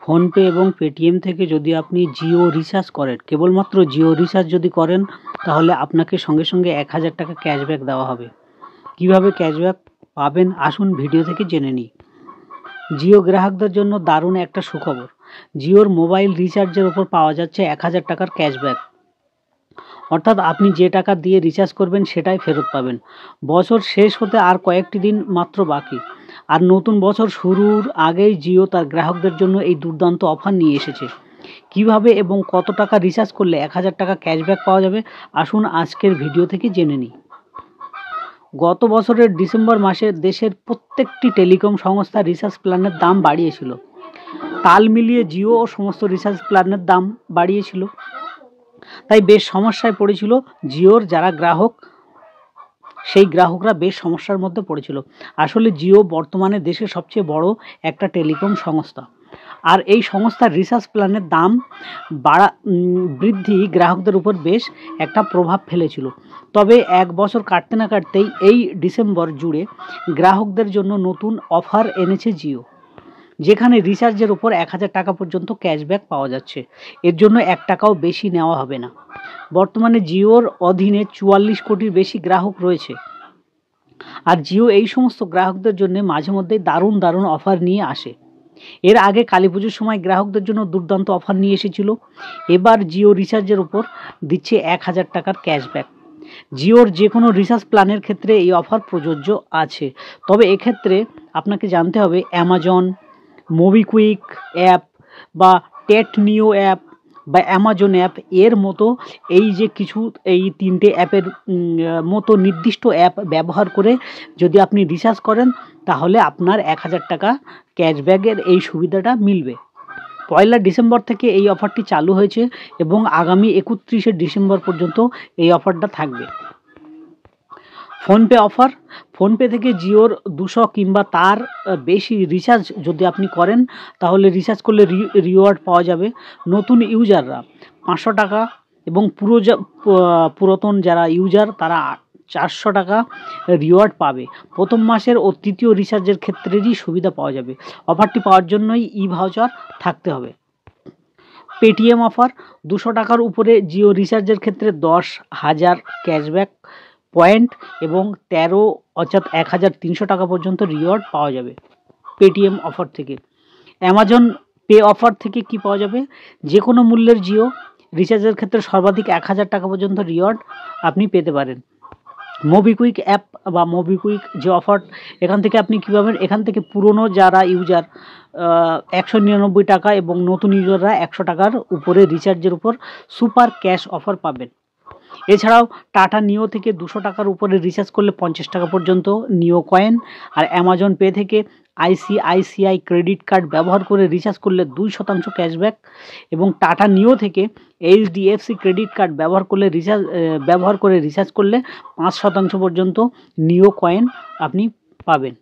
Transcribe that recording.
PhonePe এবং Paytm থেকে যদি আপনি জিও রিচার্জ করেন, কেবলমাত্র জিও রিচার্জ যদি করেন, তাহলে আপনাকে সঙ্গে সঙ্গে 1000 টাকা ক্যাশব্যাক দেওয়া হবে। কিভাবে ক্যাশব্যাক পাবেন আসুন ভিডিও থেকে জেনে নিই। জিও গ্রাহকদের জন্য দারুণ একটা সুখবর। জিওর মোবাইল রিচার্জের ওপর পাওয়া যাচ্ছে 1000 টাকার ক্যাশব্যাক। অর্থাৎ আপনি যে টাকা দিয়ে রিচার্জ করবেন সেটাই ফেরত পাবেন। বছর শেষ হতে আর কয়েকটি দিন মাত্র বাকি, আর নতুন বছর শুরুর আগেই জিও তার গ্রাহকদের জন্য এই দুর্দান্ত অফার নিয়ে এসেছে। কিভাবে এবং কত টাকা রিচার্জ করলে 1000 টাকা ক্যাশব্যাক পাওয়া যাবে আসুন আজকের ভিডিও থেকে জেনে নিই। গত বছরের ডিসেম্বর মাসে দেশের প্রত্যেকটি টেলিকম সংস্থা রিচার্জ প্ল্যানের দাম বাড়িয়েছিল। তাল মিলিয়ে জিও ও সমস্ত রিচার্জ প্ল্যানের দাম বাড়িয়েছিল। তাই বেশ সমস্যায় পড়েছিল জিওর যারা গ্রাহক, সেই গ্রাহকরা বেশ সমস্যার মধ্যে পড়েছিল। আসলে জিও বর্তমানে দেশের সবচেয়ে বড় একটা টেলিকম সংস্থা, আর এই সংস্থার রিচার্জ প্ল্যানের দাম বৃদ্ধি গ্রাহকদের উপর বেশ একটা প্রভাব ফেলেছিল। তবে এক বছর কাটতে না কাটতেই এই ডিসেম্বর জুড়ে গ্রাহকদের জন্য নতুন অফার এনেছে জিও, যেখানে রিচার্জের উপর 1000 টাকা পর্যন্ত ক্যাশব্যাক পাওয়া যাচ্ছে। এর জন্য 1 টাকাও বেশি নেওয়া হবে না। বর্তমানে জিওর অধীনে 44 কোটির বেশি গ্রাহক রয়েছে, আর জিও এই সমস্ত গ্রাহকদের জন্য মাঝে মধ্যেই দারুণ দারুণ অফার নিয়ে আসে। এর আগে কালী পুজোর সময় গ্রাহকদের জন্য দুর্দান্ত অফার নিয়ে এসেছিল। এবার জিও রিচার্জের উপর দিচ্ছে 1000 টাকার ক্যাশব্যাক। জিওর যে কোনো রিচার্জ প্ল্যানের ক্ষেত্রে এই অফার প্রযোজ্য আছে। তবে এক্ষেত্রে আপনাকে জানতে হবে অ্যামাজন, মোবিকুইক অ্যাপ বা টেট নিও অ্যাপ বা অ্যামাজন অ্যাপ এর মতো এই যে কিছু এই 3টে অ্যাপের মতো নির্দিষ্ট অ্যাপ ব্যবহার করে যদি আপনি রিচার্জ করেন, তাহলে আপনার 1000 টাকা ক্যাশব্যাকের এই সুবিধাটা মিলবে। 1 ডিসেম্বর থেকে এই অফারটি চালু হয়েছে এবং আগামী 31 ডিসেম্বর পর্যন্ত এই অফারটা থাকবে। PhonePe offer. ফোনপে থেকে জিওর 200 কিংবা তার বেশি রিচার্জ যদি আপনি করেন, তাহলে রিচার্জ করলে রিওয়ার্ড পাওয়া যাবে। নতুন ইউজাররা 500 টাকা এবং পুরাতন যারা ইউজার তারা 400 টাকা রিওয়ার্ড পাবে। প্রথম মাসের ও তৃতীয় রিচার্জের ক্ষেত্রেরই সুবিধা পাওয়া যাবে। অফারটি পাওয়ার জন্যই ভাউচার থাকতে হবে। Paytm offer. 200 টাকার উপরে জিও রিচার্জের ক্ষেত্রে 10,000 ক্যাশব্যাক পয়েন্ট এবং 13 অর্থাৎ 1300 টাকা পর্যন্ত রিওয়ার্ড পাওয়া যাবে পেটিএম অফার থেকে। অ্যামাজন পে অফার থেকে কি পাওয়া যাবে? যে কোনো মূল্যের জিও রিচার্জের ক্ষেত্রে সর্বাধিক 1000 টাকা পর্যন্ত রিওয়ার্ড আপনি পেতে পারেন। মোবিকুইক অ্যাপ বা মোবিকুইক যে অফার, এখান থেকে আপনি কী পাবেন? এখান থেকে পুরনো যারা ইউজার 199 টাকা এবং নতুন ইউজাররা 100 টাকার উপরে রিচার্জের উপর সুপার ক্যাশ অফার পাবেন। এছাড়াও টাটা নিও থেকে 200 টাকার উপরে রিচার্জ করলে 50 টাকা পর্যন্ত নিও কয়েন, আর অ্যামাজন পে থেকে আইসিআইসিআই ক্রেডিট কার্ড ব্যবহার করে রিচার্জ করলে 2% ক্যাশব্যাক, এবং টাটা নিও থেকে এইচডিএফসি ক্রেডিট কার্ড ব্যবহার করে রিচার্জ করলে 5% পর্যন্ত নিও কয়েন আপনি পাবেন।